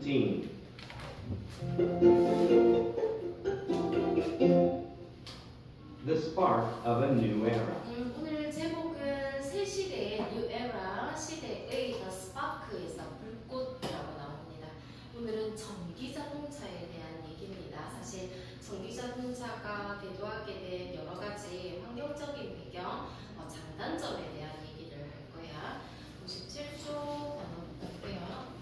17. The spark of a new era. 오늘 제목은 새 시대의 New Era, 시대의 The Spark에서 불꽃이라고 나옵니다. 오늘은 전기자동차에 대한 얘기입니다. 사실 전기자동차가 대두하게 된 여러 가지 환경적인 배경, 장단점에 대한 얘기를 할 거야. 57조 단어 볼게요.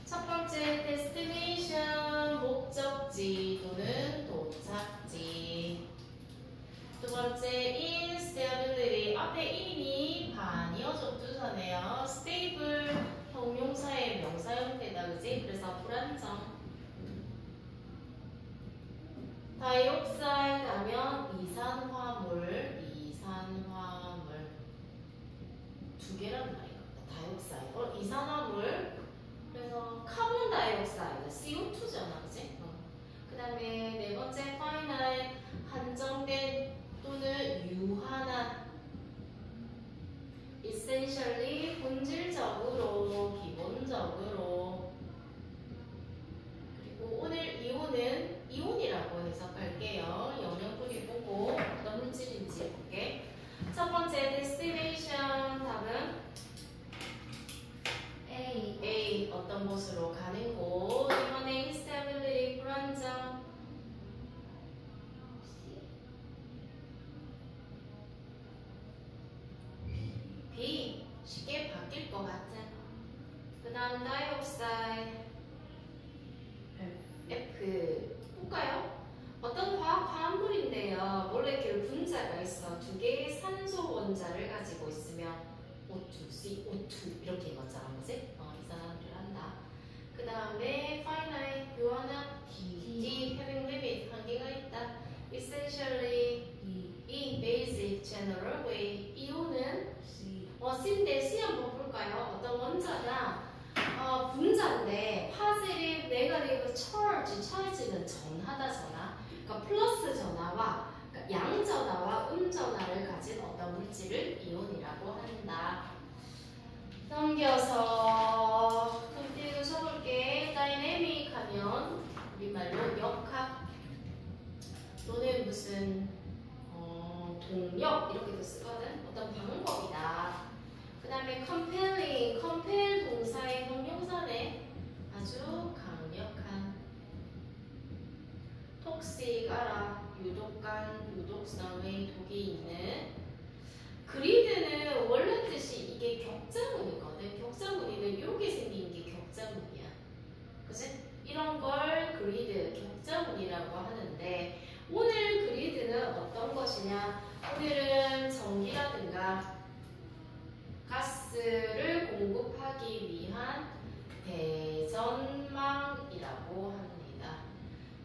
첫 번째, destination, 목적지 또는 도착지. 두 번째, instability, 앞에 in이 반이어 접두사네요. stable, 형용사의 명사 형태다, 그지? 그래서 불안정. 다이옥사이드 하면 이산화물 두 개란 말이거든요. 다이옥사이드, 이산화물. 그래서 카본 다이옥사이드, CO2잖아, 그지? 그 다음에 네 번째, finite, 한정된 또는 유한한. essentially, 본질적으로, 기본적으로. 그리고 오늘 이온은 이온이라고 해석할게요. 영역분이 보고 어떤 물질인지 볼게. 첫 번째, destination, 답은 A, 어떤 곳으로 가는 곳. 이번에 instability, 불안정. B, 쉽게 바뀔 것 같은. 그 다음 dioxide, F. 볼까요? 어떤 화합물인데요. 몰레큘 분자가 있어. 두 개의 산소 원자를 가지고 있으면 O2, CO2 이렇게 읽었잖아, 그지? 이산화물을 한다. 그 다음에 finite, 유한한 D, having limit, 한계가 있다. essentially, E, basic, general way. 이온은 C인데 C 한번 볼까요? 어떤 원자나 분자인데 positive, negative, charge는 전하다잖아. 그러니까 플러스 전하와 그러니까 양전하와 음전하를 가진 어떤 물질을 이온이라고 한다. 넘겨서 컴퓨터 써볼게. 다이내믹 하면 우리말로 역학 또는 무슨 동력 이렇게도 쓰거든. 어떤 방법이다. 그 다음에 compelling, compel 동사의 형용사네. 아주 강력한. toxic, 알아. 유독한, 유독성의 독이 있는. 그리드는 원래 뜻이 이게 격자문이거든. 격자문이는 이렇게 생긴 게 격자문이야. 그치? 이런 걸 그리드, 격자문이라고 하는데 오늘 그리드는 어떤 것이냐? 오늘은 전기라든가 가스를 공급하기 위한 대전망이라고 합니다.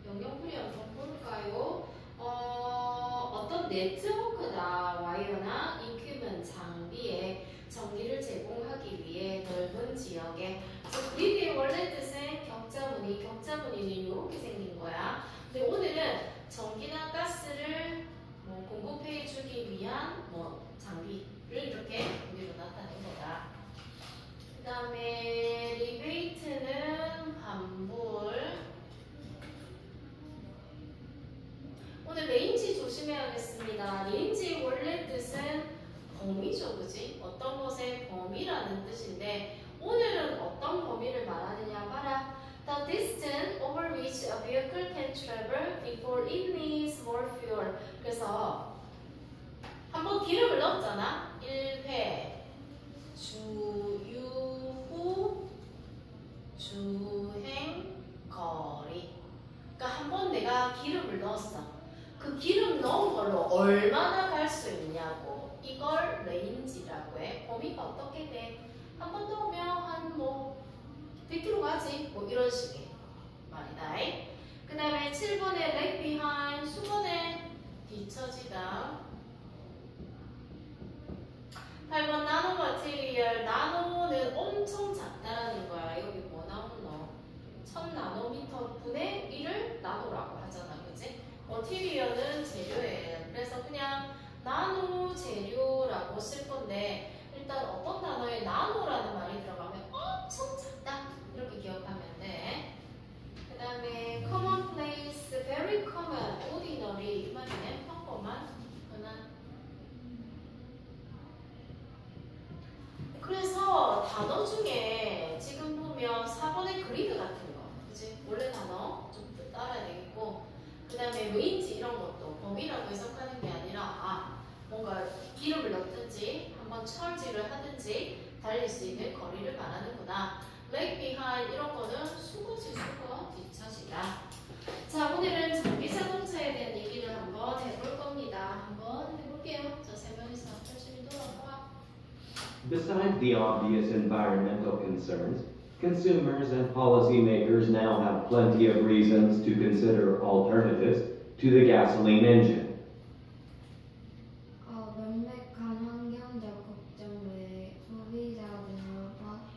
영역분이 한번 볼까요? 어떤 네트워크나 와이어나 이퀴먼 장비에 전기를 제공하기 위해 넓은 지역에. 그래서 그리드의 원래 뜻은 격자무늬는 이렇게 생긴 거야. 근데 오늘은 전기나 가스를 공급해주기 위한 장비를 이렇게 우리로 나타낸 거다. 그 다음에 리베이트는 환불. 오늘 레인지 조심해야겠습니다. 레인지의 원래 뜻은 범위죠, 그지? 어떤 것의 범위라는 뜻인데 오늘은 어떤 범위를 말하느냐 봐라. The distance over which a vehicle can travel before it needs more fuel. 그래서 한번 기름을 넣었잖아. 1회 주유 주행 거리. 그러니까 한번 내가 기름을 넣었어. 그 기름 넣은 걸로 얼마나 갈 수 있냐고. 이걸 레인지라고 해. 범위가 어떻게 돼? 한 번 넣으면 한 100km 가지. 이런 식의 말이다. 그 다음에 7번에 leg behind, 수건에 뒤처지다. 8번 나노 마테리얼, 나노는 엄청 작다라는 거야. 여기 뭐 나오노? 1000나노미터 분의 1을 나노라고 하잖아, 그치? 머티리얼은 재료예요. 그래서 그냥 나노 재료라고 쓸 건데 일단 어떤 단어에 나노라는 말이 들어가면 엄청 작다 이렇게 기억. 기억하면 돼. 그 다음에 commonplace, very common, ordinary 이 말이네. 평범한, 흔한. 그래서 단어 중에 지금 보면 4번의 그리드 같은 거, 그치? 원래 단어 좀 따라야 되겠고, 그 다음에 왠지 이런 것도 범위라고 해석하는 게 아니라 뭔가 기름을 넣든지 한번 철질을 하든지 달릴 수 있는 거리를 말하는구나. leg behind 이런 거는 수거지 수거 뒷차시다. 자, 오늘은 전기 자동차에 대한 얘기를 한번 해볼 겁니다. 한번 해볼게요. 자, 세 명이서 열심히 돌아봐. Besides the obvious environmental concerns, consumers and policymakers now have plenty of reasons to consider alternatives to the gasoline engine. 명백한 환경적 걱정 외에 소비자들과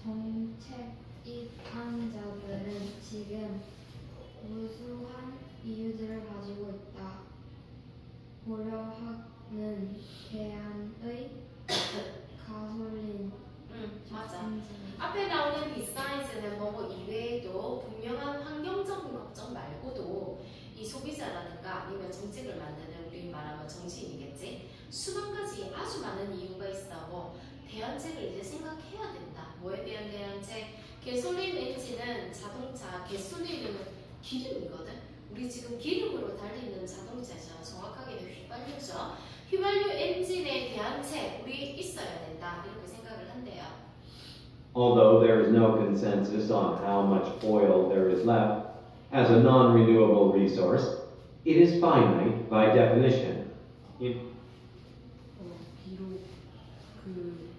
정책 입안자들은 지금 무수한 이유들을 가지고 있다. 고려하는 대안의 가솔린 맞아. 엔진. 앞에 나오는 beside는 뭐뭐 이외에도 분명한 환경적인 걱정 말고도 이 소비자라든가 아니면 정책을 만드는 우리 말하면 정치인이겠지. 수만 가지 아주 많은 이유가 있어. 대안책을 이제 생각해야 된다. 뭐에 대한 대안책? 개솔린 엔진은 자동차, 개솔린은 기름이거든. 우리 지금 기름으로 달리는 자동차죠. 정확하게는 휘발유죠. 휘발유 엔진에 대안책 우리 있어야 된다. 이렇게 생각을 한대요. Although there is no consensus on how much oil there is left as a non-renewable resource, it is finite by definition. 비록 그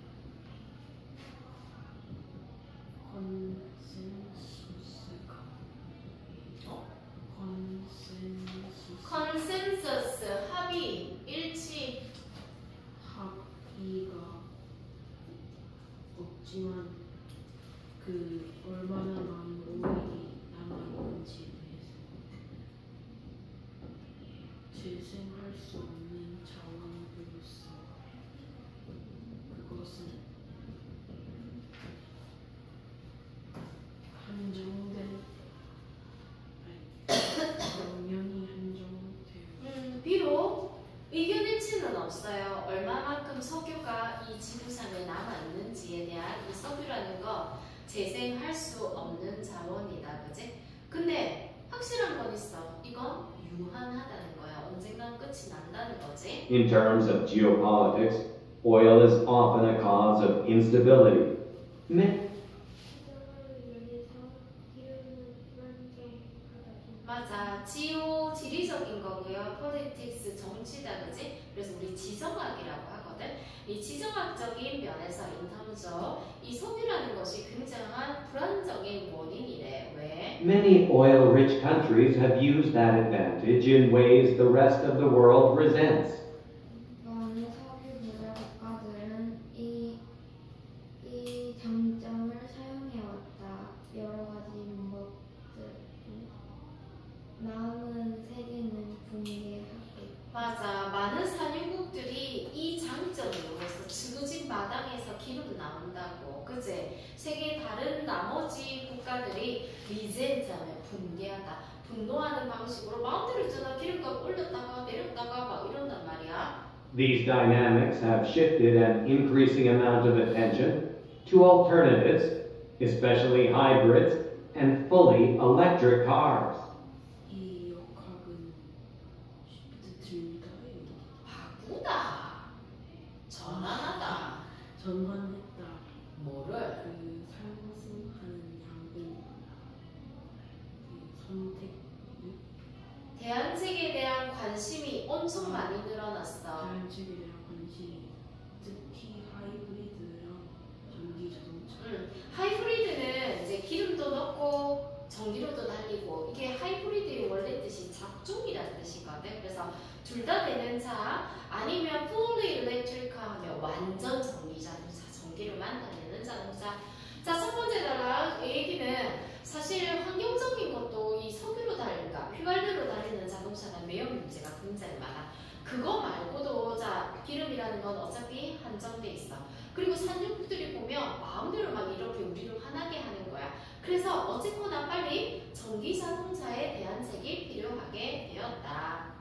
컨센서스 합의 일치 합의가 없지만 그 얼마나 많은 오일이 남아있는지에 대해서 재생할 수 없는 자원으로서 그것은 한정된 당연히 한정되어 비록 의견 일치는 없어요. 얼마만큼 석유가 이 지구상에 남아있는지에 대한 이 석유라는 거 재생할 수 없는 자원이다. 그지? 근데 확실한 건 있어. 이건 유한하다는 거야. 언젠간 끝이 난다는 거지. In terms of geopolitics, oil is often a cause of instability. 맞아. 지오 지리적인 거고요. politics 정치다. 그지? 그래서 우리 지정학이라고 하거든. 이 지정학적인 면에서 인터무죠. 이 석유라는 것이 굉장한 불안정의 원인이래. 왜? Many oil-rich countries have used that advantage in ways the rest of the world resents. 많은 석유 부자 국가들은 이 장점을 사용해왔다. 여러 가지 방법들. 남은 세계는 붕괴하게. 맞아. 많은 산유국들이 이 장점으로 해서 지구진 마당에서 기름 나온다고. 그치? 세계 다른 나머지 국가들이 리젠트하면 붕괴하다. 분노하는 방식으로 마음대로 있잖아. 기름값 올렸다가 내렸다가 막 이런단 말이야. These dynamics have shifted an increasing amount of attention to alternatives, especially hybrids and fully electric cars. 이 역학은 쉽습니다. 바꾸다. 전환하다. 전환했다. 뭐를? 그 상승하는 양은 그 선택 대안책에 대한 관심이 엄청 많이 늘어났어. 대안책에 대한 관심이 특히 하이브리드랑 전기 자동차 하이브리드는 이제 기름도 넣고 전기로도 달리고 이게 하이브리드의 원래 뜻이 잡종이라는 뜻이거든. 그래서 둘 다 되는 차 아니면 fully electric 하면 완전 전기 자동차, 전기로만 달리는 자동차. 자, 첫 번째 달라 이 얘기는 사실 환경적인 것도 이 석유로 달린가 휘발유로 달리는 자동차는 매연 문제가 굉장히 많아. 그거 말고도 자 맞아. 기름이라는 건 어차피 한정돼 있어. 그리고 산유국들이 보면 마음대로 막 이렇게 우리를 화나게 하는 거야. 그래서 어쨌거나 빨리 전기 자동차에 대한 책이 필요하게 되었다.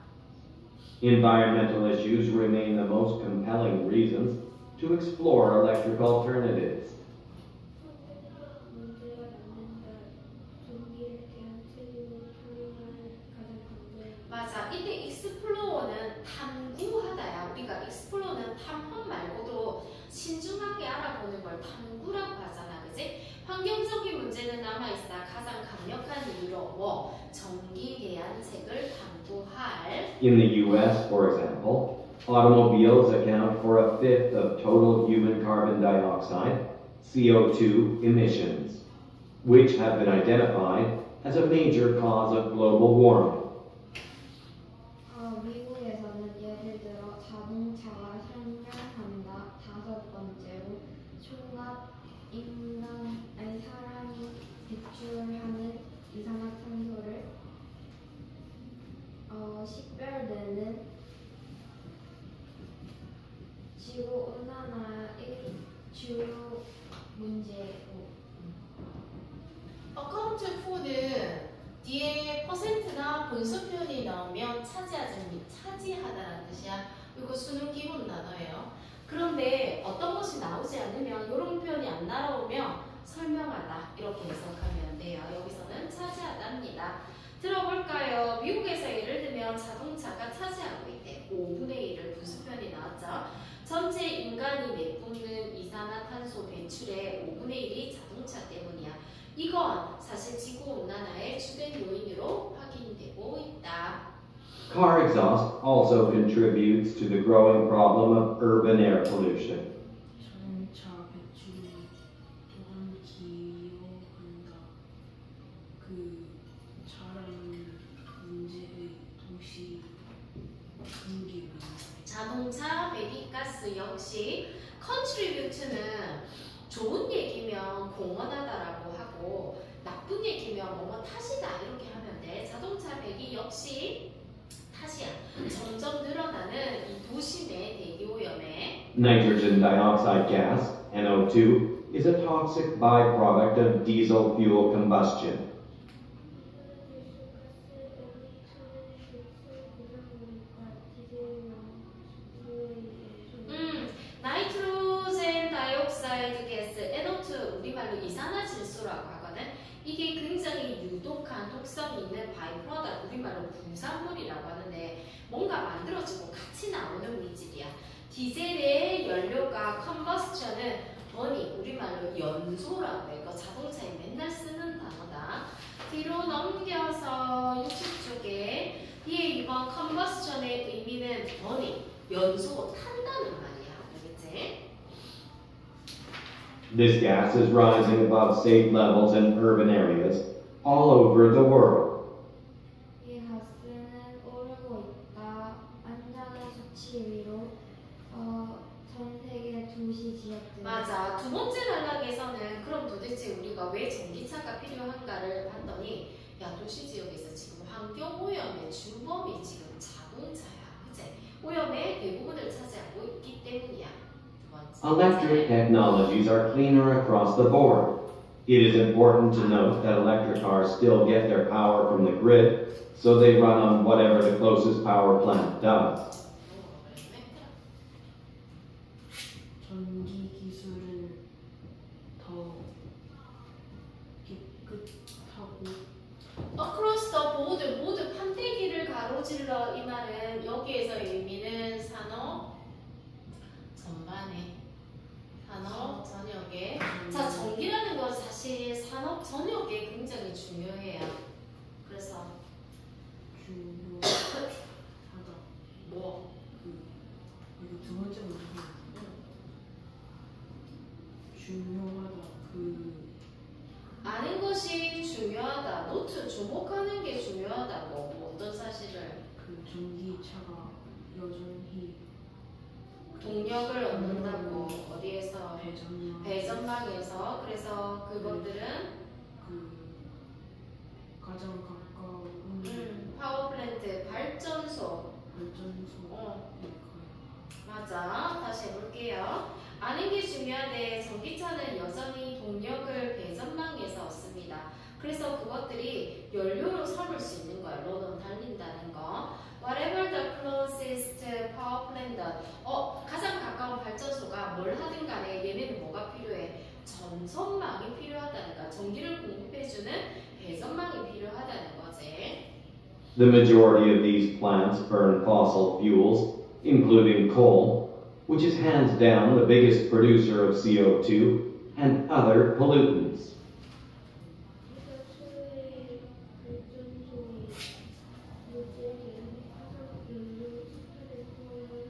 Environmental issues remain the most compelling reasons to explore electric alternatives. 문제가 남는다. 전기에 대한 책임을 적용할 가장 강조해. 맞아. 이때 익스플로어는 탐구하다야. 우리가 익스플로어는 탐험 말고도 신중하게 알아보는 걸 탐구라고 하잖아. 그지? 환경적인 문제는 남아있어. 가장 강력한 이유로 뭐? 전기에 대한 책을 탐구할. In the US, for example, automobiles account for a fifth of total human carbon dioxide, CO2 emissions, which have been identified as a major cause of global warming. 미국에서는 예를 들어 자동차가 상량한다. 5번째로 총합 사람이 배출하는 이산화탄소를 식별되는 지구 온난화의 주요 문제고. 어카운트 4는 뒤에 퍼센트나 분수 표현이 나오면 차지하다라는 뜻이야. 이거 수능 기본 단어예요. 그런데 어떤 것이 나오지 않으면 이런 표현이 안 나오면 설명하다 이렇게 해석하면 돼요. 여기서는 차지하다입니다. 들어볼까요? 미국에서 예를 들면 자동차가 차지하고 있대. 5분의 1을 분수 표현이 나왔죠. 전체 인간이 내뿜는 이산화탄소 배출의 5분의 1이 자동차 때문이야. 이건 사실 지구온난화의 주된 요인으로 확인되고 있다. Car exhaust also contributes to the growing problem of urban air pollution. 자동차 배출이 또한 기여한다. 그 차량 문제의 도시 분기를. 자동차 배기가스 역시 contribute는 좋은 얘기면 공헌하다라고 하고 나쁜 얘기면 뭐뭐 탓이다 이렇게 하면 돼. 자동차 배기 역시 탓이야. 점점 늘어나는 이 도심의 대기오염에 Nitrogen dioxide gas, NO2, is a toxic byproduct of diesel fuel combustion. 나이트로젠 다이옥사이드 가스 NO2 우리말로 이산화질소라고 하거든. 이게 굉장히 유독한 독성이 있는 바이프로덕트 우리말로 부산물이라고 하는데 뭔가 만들어지고 같이 나오는 물질이야. 디젤의 연료가 컨버스션은 버니 우리말로 연소라고 해. 이거 자동차에 맨날 쓰는 단어다. 뒤로 넘겨서 60쪽에 뒤에 2번 컨버스션의 의미는 버니 연소 탄다는 말이야. 알겠지? This gas is rising above safe levels in urban areas all over the world. 이 가스는 오르고 있다. 안전한 수치 위로 전 세계 도시 지역들. 맞아. 두 번째 단락에서는 그럼 도대체 우리가 왜 전기차가 필요한가를 봤더니 야 도시 지역에서 지금 환경 오염의 주범이 지금 자동차야. 그치? 오염의 대부분을 차지하고 있기 때문이야. 두 번째. Electric technologies are cleaner across the board. It is important to note that electric cars still get their power from the grid, so they run on whatever the closest power plant does. 전기 기술은 더 깨끗하고 Across the board, 모두 판때기를 가로질러 이 말은 여기에서 의미는 산업 전반에 산업 전역에 자 전기라는 건 사실 산업 전역에 굉장히 중요해요. 그래서 중요하다. 뭐 이거 두 번째 문제. 중요하다. 아는 것이 중요하다. 노트 주목하는 게 중요하다고. 뭐 어떤 사실을 전기차가 여전히 동력을 얻는다고 어디에서 배전망에서 그래서 그것들은 가장 가까운 파워플랜트 발전소 발전소에 가요. 맞아. 다시 해볼게요. 아는 게 중요한데 전기차는 여전히 동력을 배전망에서 얻습니다. 그래서 그것들이 연료로 삼을 수 있는 거야. 로드로 달린다는 거. Whatever the closest power plant. 가장 가까운 발전소가 뭘 하든 간에 얘네는 뭐가 필요해? 전선망이 필요하다니까. 전기를 공급해주는 배전망이 필요하다는 거지. The majority of these plants burn fossil fuels, including coal, which is hands down the biggest producer of CO2 and other pollutants. 최초의 발전소의 문제는 화석연료 수출에 포함한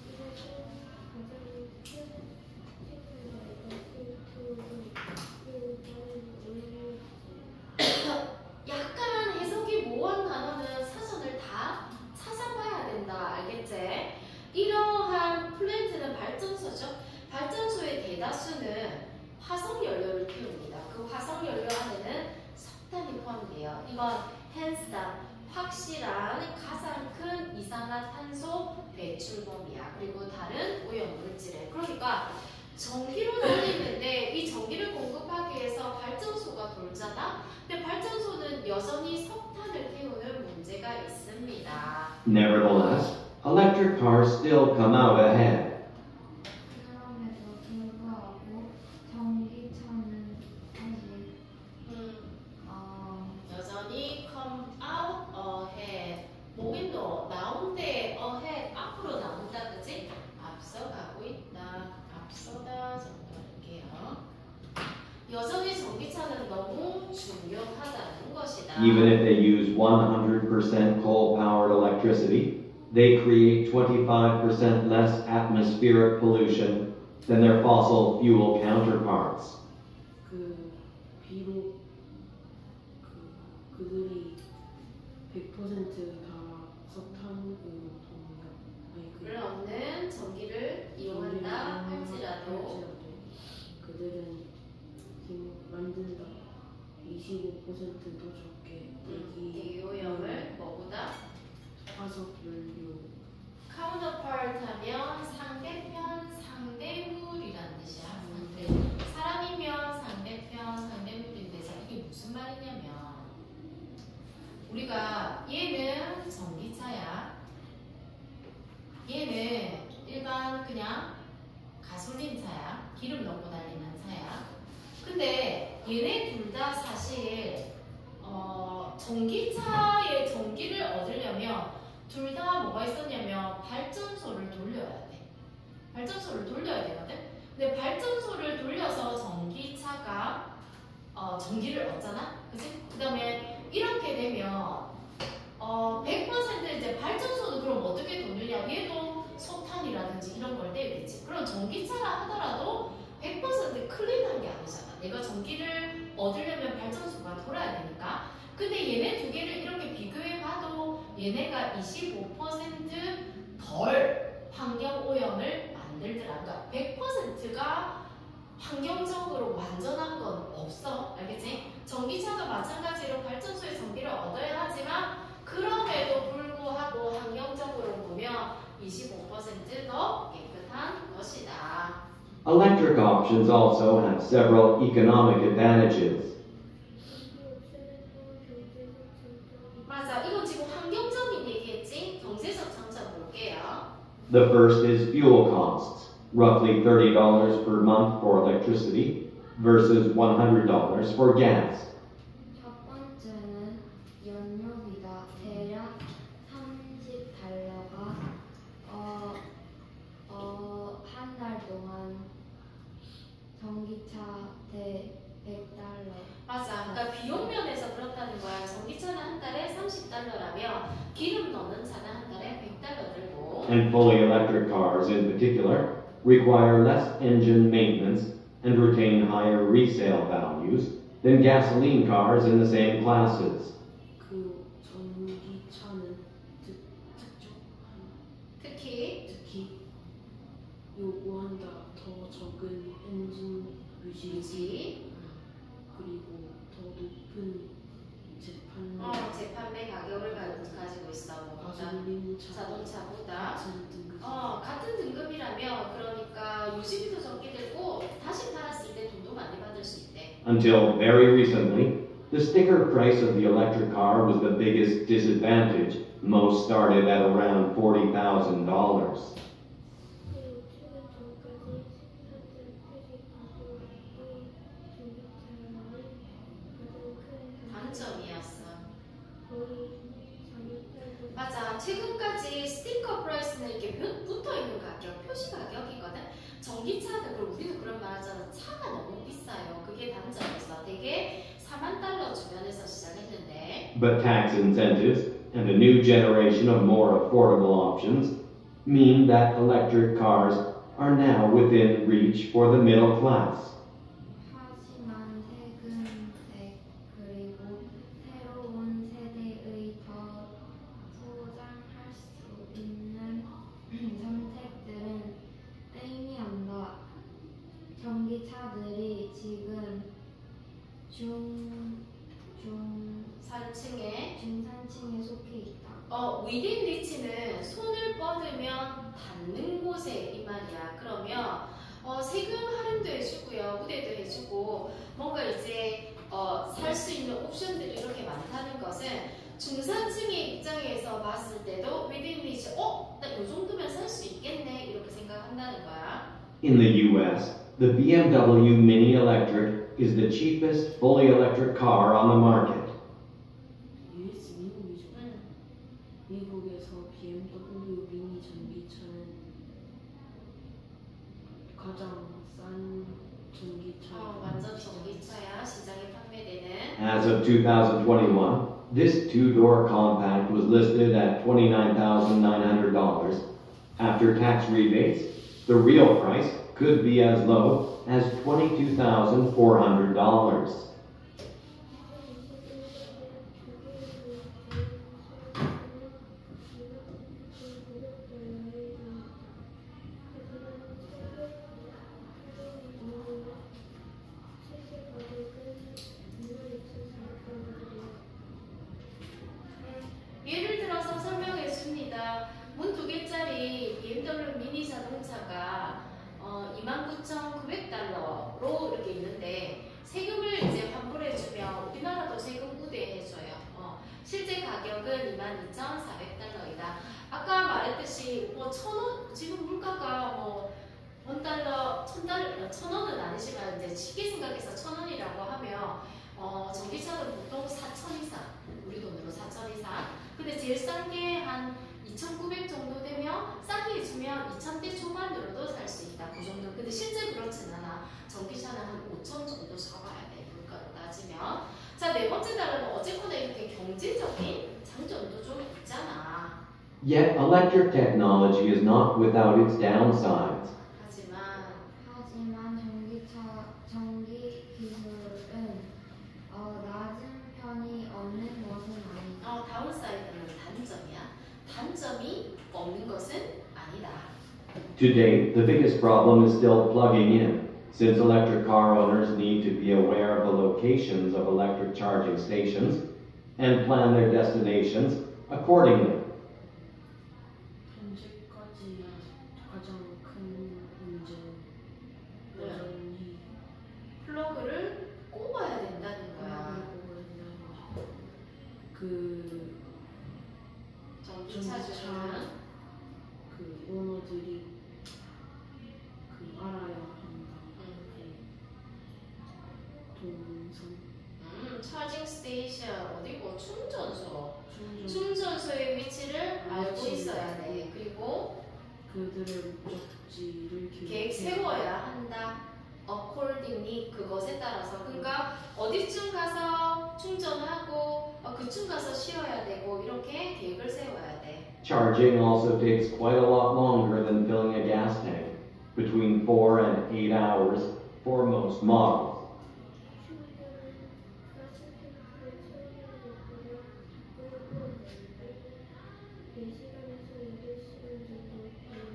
이것은 가장 큰 책임자이다. CO2는 그 다른 오염이었지. 약간 해석이 모호한 단어는 사전을 다 찾아봐야 된다. 알겠지? 이러한 플랜트는 발전소죠. 발전소의 대다수는 화석연료를 태웁니다. 그 화석연료 안에는 석탄이 포함돼요. 이건 hands down, 확실한 가장 큰 이산화탄소 배출범위야. 그리고 다른 오염물질에. 그러니까 전기로 달리는데 이 전기를 공급하기 위해서 발전소가 돌잖아. 근데 발전소는 여전히 석탄을 태우는 문제가 있습니다. Nevertheless, electric cars still come out ahead. 그럼에도 불구하고 전기차는 아직 여전히 come out ahead. 뭐겠노? 나온대 ahead. 앞으로 나온다. 그치? 앞서가고 있다. 앞서다 정도 할게요. 여전히 전기차는 너무 중요하다는 것이다. Even if they use 100% coal-powered electricity, they create 25% less atmospheric pollution than their fossil fuel counterparts. 비록 그들이 100%다 석탄으로 를 없는 전기를 이용한다 할지라도 그들은 지금 만든다 25%더 적게 대기오염을 뭐보다 화석연료 counterpart 하면 상대편, 상대물이라는 뜻이야. 상대. 사람이면 상대편, 상대물인데 자, 이게 무슨 말이냐면 우리가 얘는 전기차야. 얘는 일반 그냥 가솔린차야. 기름 넣고 달리는 차야. 근데 얘네 둘 다 사실 전기차의 전기를 얻으려면 둘 다 뭐가 있었냐면 발전소를 돌려야 돼. 발전소를 돌려야 되거든. 근데 발전소를 돌려서 전기차가 전기를 얻잖아. 그치? 그 다음에 이렇게 되면 100% 이제 발전소는 그럼 어떻게 돌리냐? 얘도 석탄이라든지 이런 걸 떼겠지. 그럼 전기차라 하더라도 100% 클린한 게 아니잖아. 내가 전기를 얻으려면 발전소가 돌아야 되니까. 근데 얘네 두 개를 이렇게 비교해봐도 얘네가 25% 덜 환경오염을 만들더라. 그러니까 100%가 환경적으로 완전한 건 없어. 알겠지? 전기차도 마찬가지로 발전소에 전기를 얻어야 하지만 그럼에도 불구하고 환경적으로 보면 25%더 깨끗한 것이다. Electric options also have several economic advantages. 맞아. 이거 지금 환경적인 얘기했지? 경제적 장점 볼게요. The first is fuel costs, roughly $30 per month for electricity versus $100 for gas. 첫 번째는 연료비다. 대략 $30가 한 달 동안 전기차 대 $100. 맞아. 그러니까 비용 면에서 그렇다는 거야. 전기차는 한 달에 $30라면 기름 넣는 차는 한 달에 $100 들고. And fully electric cars in particular require less engine maintenance and retain higher resale values than gasoline cars in the same classes. 그 전기차는 특히 요구한다 더 적은 엔진 유지 그리고 더 높은 재판매 가격을 가지고 있어. 가솔린 차 자동차보다 같은 등급 같은 같은 등급이라면 그러니까 유지비도 적게 들고 다시 팔았을 때 돈도 많이 받을 수 있대. Until very recently, the sticker price of the electric car was the biggest disadvantage. Most started at around $40,000. 그리고 최근 전까지 현재 폐기하고 이 전기차의 가장 큰 단점이었어. 거의 400달러. 맞아. 최근까지 스티커 프라이스는 이렇게 붙어 있는 가격, 표시 가격이거든. 전기차는 그리고 우리도 그런 말 하잖아. 차가 너무 비싸요. 그게 단점이었어. 되게 4만 달러 주변에서 시작했는데. But tax incentives and a new generation of more affordable options mean that electric cars are now within reach for the middle class. 하지만 세금액 그리고 새로운 세대의 더 소장할 수 있는 선택들은 의미한다. 전기차들이 지금 중산층에 속해 있다. within reach는 손을 뻗으면 닿는 곳에 이 말이야. 그러면 세금 할인도 해주고요, 우대도 해주고 뭔가 이제 살 수 있는 옵션들이 이렇게 많다는 것은 중산층의 입장에서 봤을 때도 within reach, 나 이 정도면 살 수 있겠네 이렇게 생각한다는 거야. In the US, the BMW Mini Electric is the cheapest fully electric car on the market. US 미국이죠. 미국에서 BMW 미니 전기차는 가장 싼 전기차. 완전 전기차야 시장에 판매되는. As of 2021, this two-door compact was listed at $29,900. After tax rebates, the real price could be as low as $22,400. 예를 들어서 설명해 줍니다. 문 2개짜리 BMW 미니 자동차가 29,900달러로 이렇게 있는데 세금을 이제 환불해주면 우리나라도 세금 우대해줘요. 실제 가격은 22,400달러이다. 아까 말했듯이 뭐 1,000원 지금 물가가 $1, 1,000원은 아니지만 이제 쉽게 생각해서 1,000원이라고 하면 전기차는 보통 4,000 이상, 우리 돈으로 4,000 이상. 근데 제일 싼 게 한 2,900 정도 되면 싸게 해주면 2,000대 초반으로도 살 수 있다. 그 정도. 근데 실제 그렇진 않아. 전기차는 한 5,000 정도 잡아야 돼. 물가로 따지면. 자, 네 번째 단어는 어쨌거나 이렇게 경제적인 장점도 좀 있잖아. Yet electric technology is not without its downsides. 하지만 전기 기술은 낮은 편이 없는 것은 아니다. 다운사이드는 단점이야. 단점이 없는 것은 아니다. Today, the biggest problem is still plugging in, since electric car owners need to be aware of the locations of electric charging stations and plan their destinations accordingly. 현재까지 가장 큰 문제는 여전히 플러그를 꼽아야 된다는 거야. 그 전기차 중에는 그 오너들이 알아야 한다. 동선 차징 스테이션 어디고 충전소의 위치를 알고 있어야 돼. 그리고 그들의 목적지를 계획 세워야 한다. accordingly 그것에 따라서. 그러니까 어디쯤 가서 충전하고 그쯤 가서 쉬어야 되고 이렇게 계획을 세워야 돼. Charging also takes quite a lot longer than filling a gas tank, between 4 and 8 hours for most models.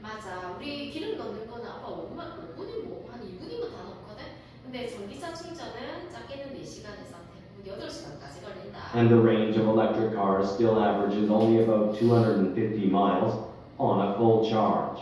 맞아. 우리 기름 넣는 거는 아까 5분이 한 2분이면 다 넣거든. 근데 전기차 충전은 작게는 4시간에서 8시간까지 걸린다. And the range of electric cars still averages only about 250 miles on a full charge.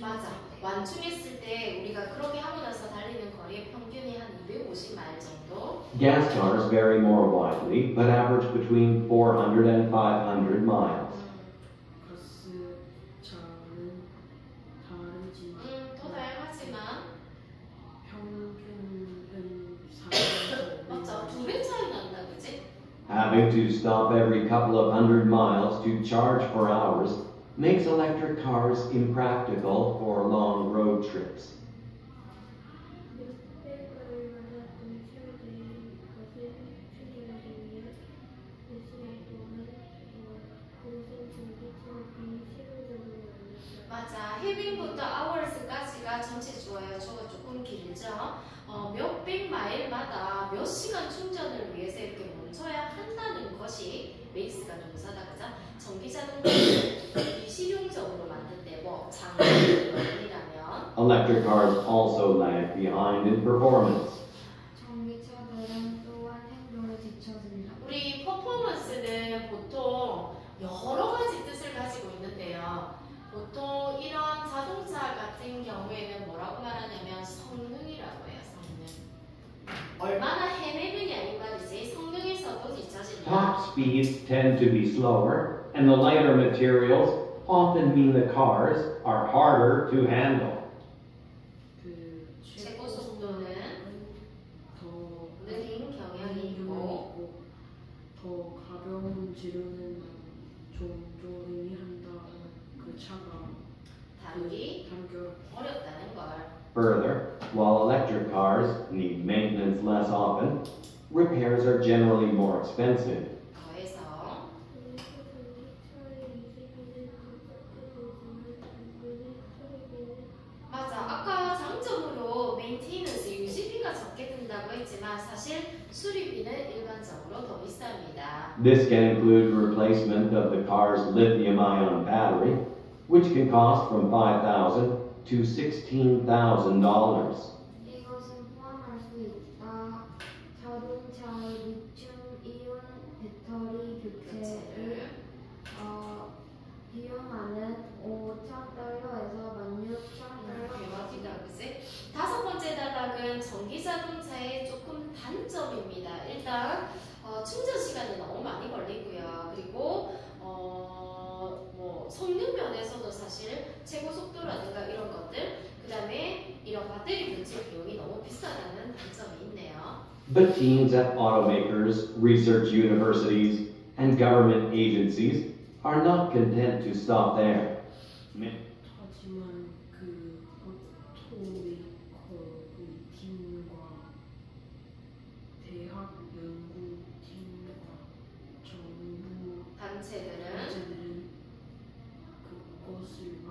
맞아. 완충했을 때 우리가 그렇게 하고 나서 달리는 거리의 평균이 한 250마일 정도. Gas cars vary more widely, but average between 400 and 500 miles. 가스 차는 다르지만 더 다양하지만 평균은 400. 맞죠? 2배 차이 난다, 그지? Having to stop every couple of hundred miles to charge for hours makes electric cars impractical for long road trips. 600마일마다 동차된 것을 추진하기 위해 몇 시간 동안 공생 전기차를 실용적으로 만들었다. 맞아. heaving부터 hours까지가 전체 주어예요. 주어가 조금 길죠? 몇백 마일마다 몇 시간 충전을 위해서 이렇게 멈춰야 한다는 것이 makes가 동사다, 그죠? 전기자동차를 실용적으로 만든데 뭐 장비라면 Electric cars also lag behind in performance. 전기차들은 또한 행동에 뒤처진다. 우리 퍼포먼스는 보통 여러 가지 뜻을 가지고 있는데요. 보통 이런 자동차 같은 경우에는 뭐라고 말하냐면 성능이라고 해요. 성능. 얼마나 해내느냐 이 말이지. 성능에서도 뒤처진다. Top speeds tend to be slower, and the lighter materials often mean the cars are harder to handle. 그 최고 속도는 더 느린 경향이 있고 더 가벼운 재료는 좀 의미한다. 그 차가 다루기 단결. 어렵다는 걸. Further, while electric cars need maintenance less often, repairs are generally more expensive. 더해서 그래서 전기차의 유지비는 더 적게 들지만 단순히 수리비는 맞아. 아까 장점으로 maintenance 유지비가 적게 든다고 했지만 사실 수리비는 일반적으로 더 비쌉니다. This can include replacement of the car's lithium-ion battery, which can cost from $5,000 to $16,000. 이것은 포함할 수 있다. 자동차의 리튬이온 배터리 교체를 비용하는 $5,000에서 $16,000. 대박이다, 그치? 다섯 번째 단락은 전기자동차의 조금 단점입니다. 일단 충전 시간이 너무 많이 걸리고요. 그리고 뭐 성능 면에서도 사실 최고 속도라든가 이런 것들, 그 다음에 이런 배터리 교체 비용이 너무 비싸다는 단점이 있네요. But teams at automakers, research universities, and government agencies are not content to stop there. 하지만 그 오토메이커의 팀과 대학 연구팀과 정부 단체들은 단체들은 그것을 막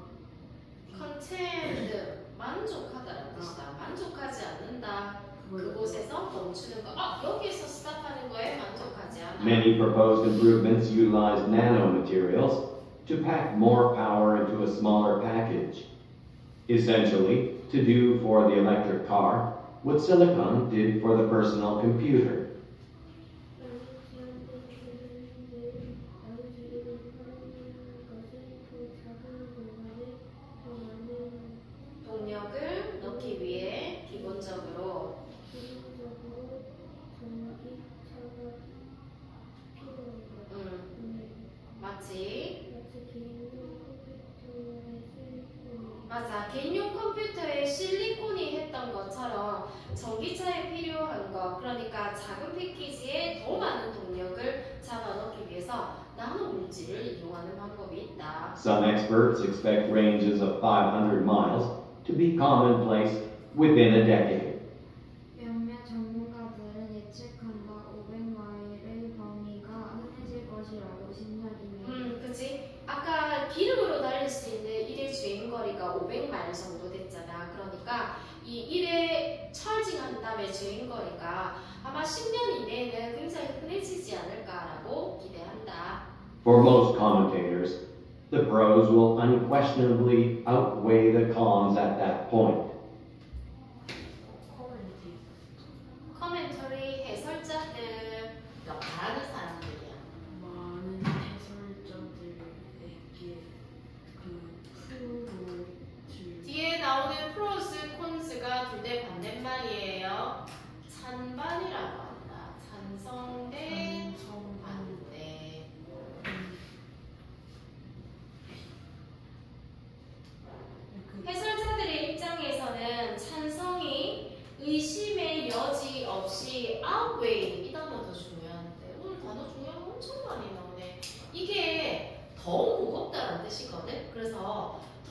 content 만족하다는 뜻이다. 만족하지 않는다. 그곳에서 멈추는 거. 여기에서 스탑하는 거에 만족하지 않아. Many proposed improvements utilize nanomaterials to pack more power into a smaller package. Essentially, to do for the electric car what silicon did for the personal computer. 많이 지연된 기술인데 나머지를 활용하는 것은 그 작은 공간에 더 많은 동력을 넣기 위해 기본적으로 기본적으로 전기차가 필요합니다. 마치 마치 개인용 컴퓨터에 쓰이는 맞아. 개인용 컴퓨터에 실리콘이 했던 것처럼 전기차에 필요한 거, 그러니까 작은 패키지에 더 많은 동력을 잡아넣기 위해서 나노 물질을 이용하는 방법이 있다. Some experts expect ranges of 500 miles to be commonplace within a decade. 몇몇 전문가들은 예측한다. 500마일의 범위가 흔해질 것이라고 신작이네. 그치? 아까 기름으로 달릴 수 있는 일회 주행거리가 500마일 정도 됐잖아. 그러니까 이 1회 찰징한 다음에 주행거리가 아마 10년 이내에는 굉장히 흔해지지 않을까라고 기대한다. For most commentators, the pros will unquestionably outweigh the cons at that point. 커멘터리 해설자들 잘하는 사람들이야. 많은 해설자들에게 그 프로를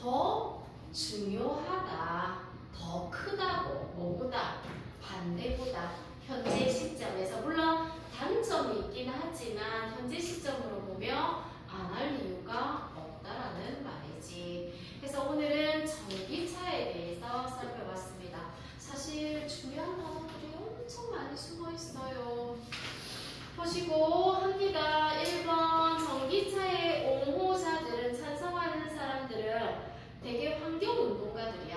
더 중요하다, 더 크다고, 뭐보다, 반대보다, 현재 시점에서. 물론 단점이 있긴 하지만 현재 시점으로 보면 안 할 이유가 없다라는 말이지. 그래서 오늘은 전기차에 대해서 살펴봤습니다. 사실 중요한 단어들이 엄청 많이 숨어 있어요. 보시고 합니다. 1번 전기차의 옹호자들은, 찬성하는 사람들은 되게 환경운동가들이야.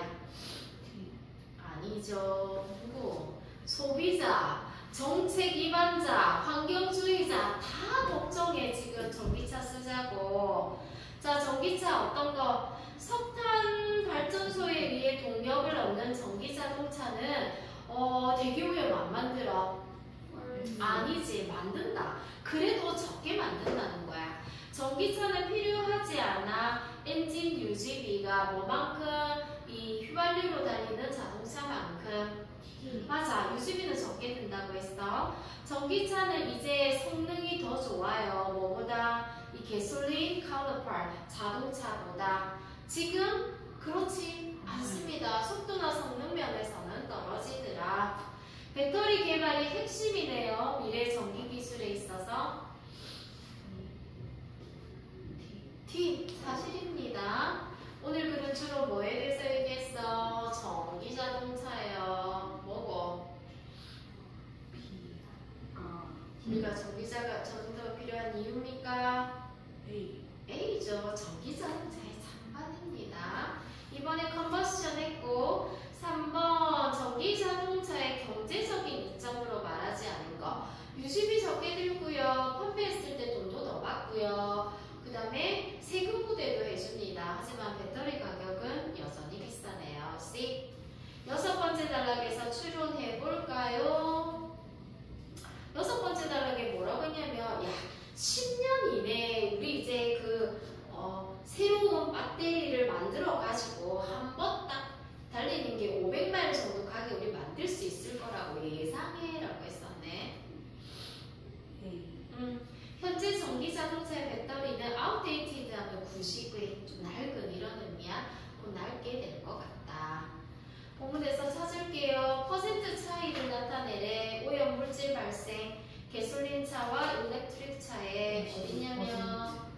아니죠. 누구? 소비자, 정책 위반자, 환경주의자 다 걱정해. 지금 전기차 쓰자고. 자, 전기차 어떤 거? 석탄 발전소에 의해 동력을 얻는 전기 자동차는 되게 오염 안 만들어. 아니지, 만든다. 그래도 적게 만든다는 거야. 전기차는 필요하지 않아. 엔진 유지비가 뭐만큼? 이 휘발유로 달리는 자동차만큼. 맞아, 유지비는 적게 든다고 했어. 전기차는 이제 성능이 더 좋아요. 뭐보다? 이 gasoline counterpart, 자동차보다. 지금 그렇지 않습니다. 속도나 성능 면에서는 떨어지더라. 배터리 개발이 핵심이네요. 미래 전기 기술에 있어서. D, 사실입니다. 오늘 글은 주로 뭐에 대해서 얘기했어? 전기 자동차예요. 뭐고? 우리가 전기 자동차가 필요한 이유입니까? A죠. 전기 자동차의 장반입니다. 이번에 컨버션 했고, 3번 전기 자동차의 경제적인 이점으로 말하지 않은 거. 유지비 적게 들고요. 펌프했을 때 돈도 더 받고요. 그 다음에 세금 부대도 해줍니다. 하지만 배터리 가격은 여전히 비싸네요. C. 6번째 단락에서 추론해 볼까요? 6번째 단락에 뭐라고 했냐면, 야, 10년 이내에 우리 이제 새로운 배터리를 만들어 가지고 한 번 딱 달리는 게 500마일 정도 가게 우리 만들 수 있을 거라고 예상해 라고 했었네. 현재 전기 자동차의 배터리는 outdated 하면 구식의 좀 낡은 이런 의미야. 곧 낡게 될 것 같다. 본문에서 찾을게요. 퍼센트 차이를 나타내래. 오염 물질 발생. 가솔린 차와 일렉트릭 차에 어디냐면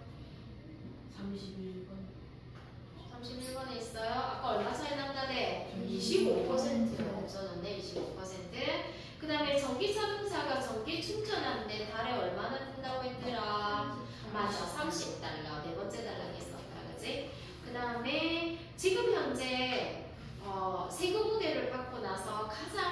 31번에 있어요. 아까 얼마 차이 난다네? 25% 없어졌네. 25%. 그 다음에 전기 자동차가 전기 충전하는데 달에 얼마나 든다고 했더라? 맞아, $30. 네 번째 단락에 있었다, 그지? 그 다음에 지금 현재 세금 우대를 받고 나서 가장